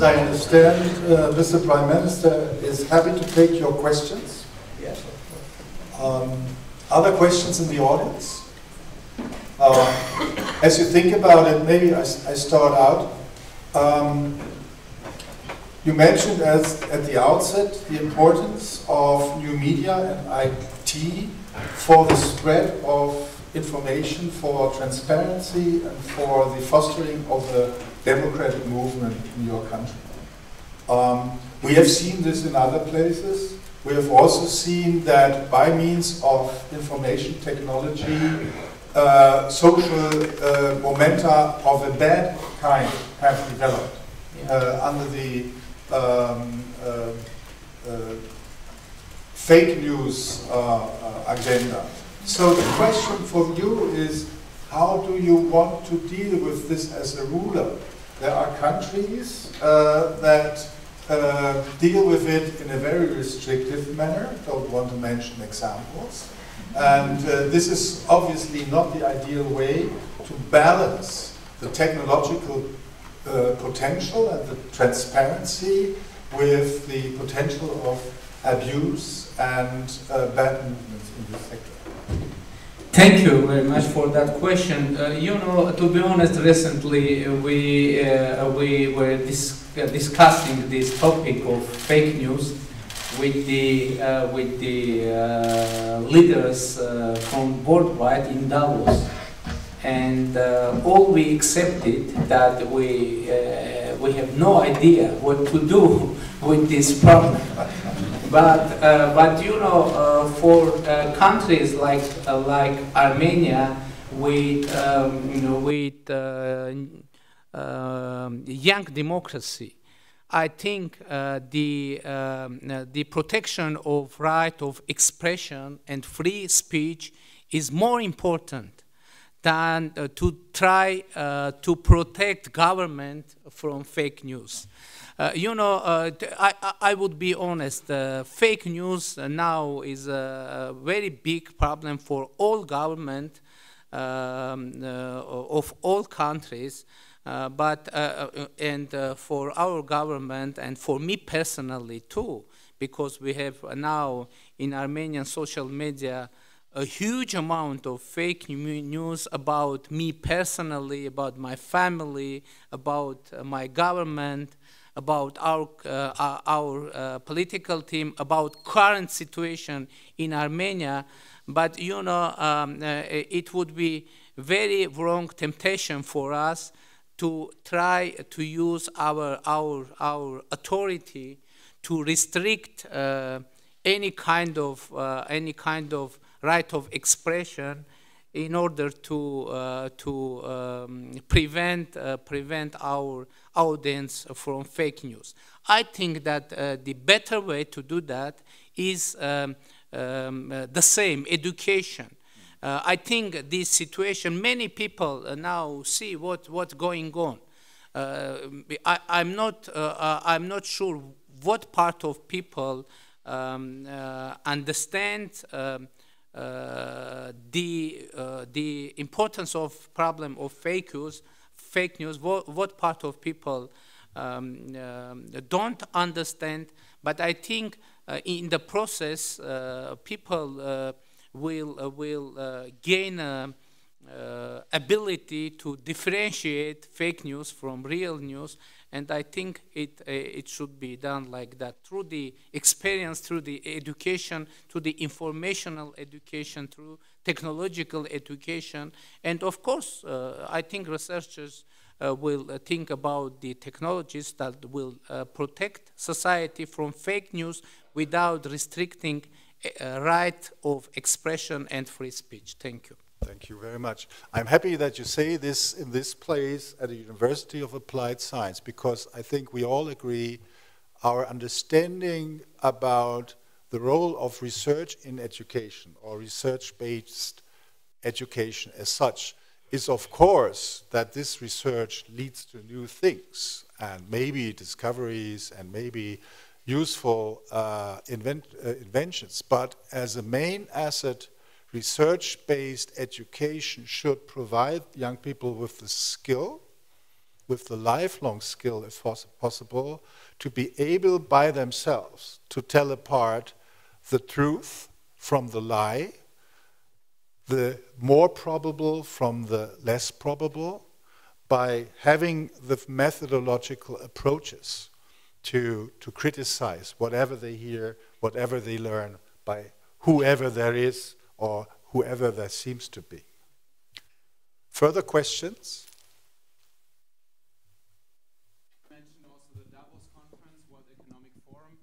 as I understand, Mr. Prime Minister is happy to take your questions. Yes. Other questions in the audience? As you think about it, maybe I start out. You mentioned at the outset the importance of new media and IT for the spread of information, for transparency, and for the fostering of the democratic movement in your country. We have seen this in other places. We have also seen that by means of information technology, social momenta of a bad kind have developed under the fake news agenda. So the question for you is, how do you want to deal with this as a ruler? There are countries that deal with it in a very restrictive manner. Don't want to mention examples. And this is obviously not the ideal way to balance the technological potential and the transparency with the potential of abuse and bad movements in this sector. Thank you very much for that question. You know, to be honest, recently we were discussing this topic of fake news with the leaders from worldwide in Davos, and all we accepted that we have no idea what to do with this problem. But you know, for countries like Armenia, with young democracy, I think the protection of right of expression and free speech is more important than to try to protect government from fake news. You know, I would be honest, fake news now is a very big problem for all government of all countries, and for our government and for me personally too, because we have now in Armenian social media a huge amount of fake news about me personally, about my family, about my government, about our political team, about current situation in Armenia. But you know, it would be very wrong temptation for us to try to use our authority to restrict any kind of right of expression in order to prevent our audience from fake news. I think that the better way to do that is the same, education. I think this situation, many people now see what's going on. I'm not sure what part of people understand the importance of problem of fake news. What part of people don't understand? But I think in the process, people will gain ability to differentiate fake news from real news, and I think it should be done like that, through the experience, through the education, through the informational education, through technological education, and of course I think researchers will think about the technologies that will protect society from fake news without restricting right of expression and free speech. Thank you. Thank you very much. I'm happy that you say this in this place at a University of Applied Science, because I think we all agree our understanding about the role of research in education or research-based education as such is, of course, that this research leads to new things and maybe discoveries and maybe useful inventions. But as a main asset, research-based education should provide young people with the skill, with the lifelong skill, if possible, to be able by themselves to tell apart the truth from the lie, the more probable from the less probable, by having the methodological approaches to criticize whatever they hear, whatever they learn, by whoever there is or whoever there seems to be. Further questions? You mentioned also the Davos conference, World Economic Forum,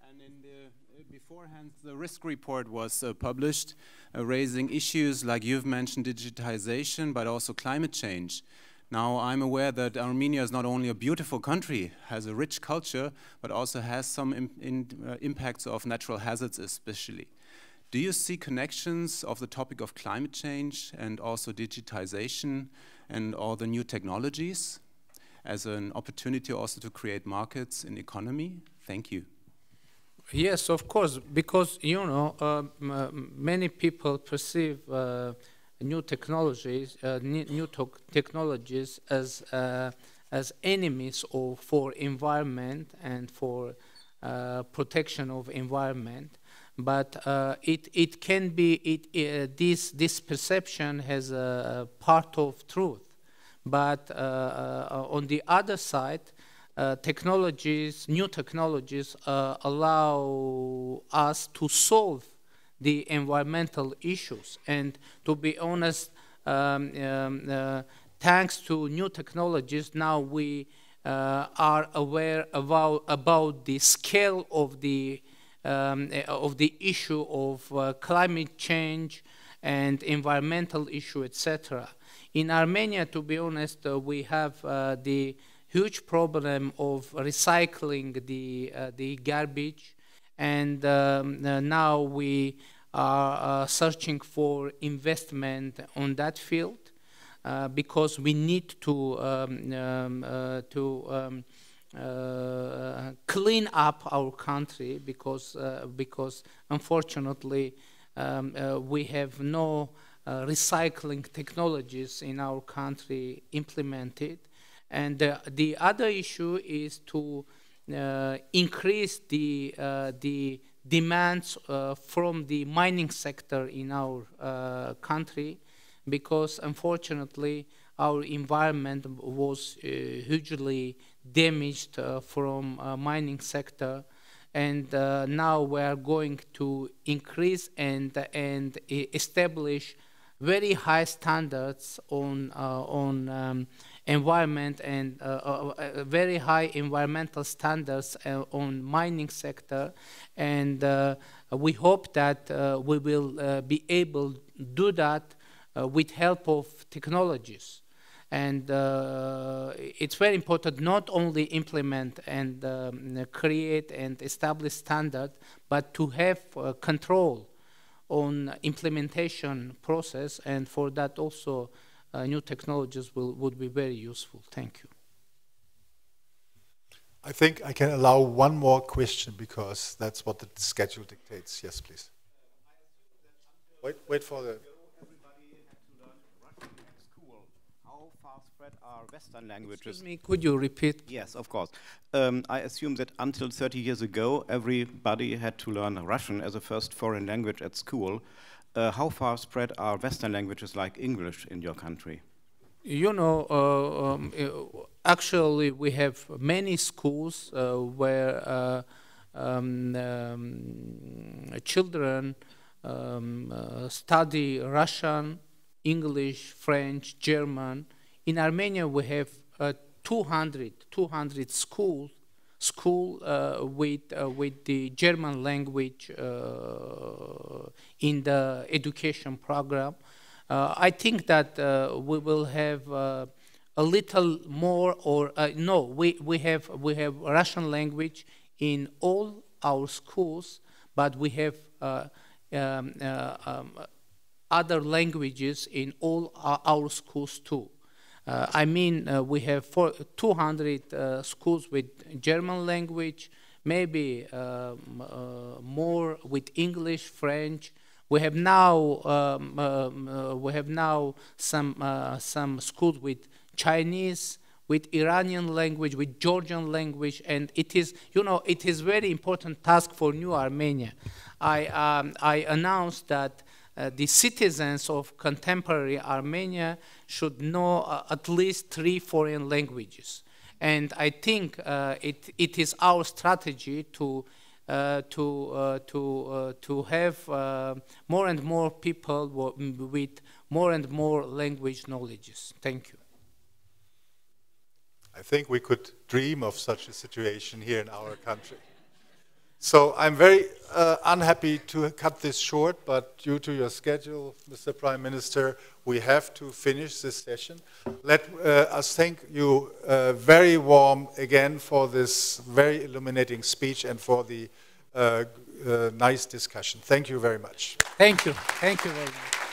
and in the beforehand, the risk report was published, raising issues like you've mentioned, digitization, but also climate change. Now, I'm aware that Armenia is not only a beautiful country, has a rich culture, but also has some impacts of natural hazards especially. Do you see connections of the topic of climate change and also digitization and all the new technologies as an opportunity also to create markets in economy? Thank you. Yes, of course, because, you know, many people perceive new technologies, technologies as enemies for environment and for protection of environment. But it can be, this perception has a part of truth. But on the other side, new technologies allow us to solve the environmental issues. And to be honest, thanks to new technologies, now we are aware about the scale of the issue of climate change and environmental issue, etc. In Armenia, to be honest, we have the huge problem of recycling the garbage, and now we are searching for investment on that field because we need to clean up our country because unfortunately we have no recycling technologies in our country implemented. And the other issue is to increase the demands from the mining sector in our country, because unfortunately our environment was hugely damaged from mining sector, and now we are going to increase and establish very high standards on environment and very high environmental standards on mining sector, and we hope that we will be able to do that with help of technologies. And it's very important not only implement and create and establish standard, but to have control on implementation process, and for that also new technologies would be very useful. Thank you. I think I can allow one more question because that's what the schedule dictates. Yes, please. Wait for the... Are Western languages. Excuse me, could you repeat? Yes, of course. I assume that until 30 years ago, everybody had to learn Russian as a first foreign language at school. How far spread are Western languages like English in your country? You know, actually we have many schools where children study Russian, English, French, German. In Armenia, we have 200 schools with the German language in the education program. I think that we will have a little more, or no, we have Russian language in all our schools, but we have other languages in all our schools too. I mean, we have 200 schools with German language, maybe more with English, French. We have now some schools with Chinese, with Iranian language, with Georgian language, and it is, you know, it is very important task for New Armenia. I announced that the citizens of contemporary Armenia should know at least 3 foreign languages. And I think it is our strategy to have more and more people with more and more language knowledges. Thank you. I think we could dream of such a situation here in our country. So I'm very unhappy to cut this short, but due to your schedule, Mr. Prime Minister, we have to finish this session. Let us thank you very warm again for this very illuminating speech and for the nice discussion. Thank you very much. Thank you. Thank you very much.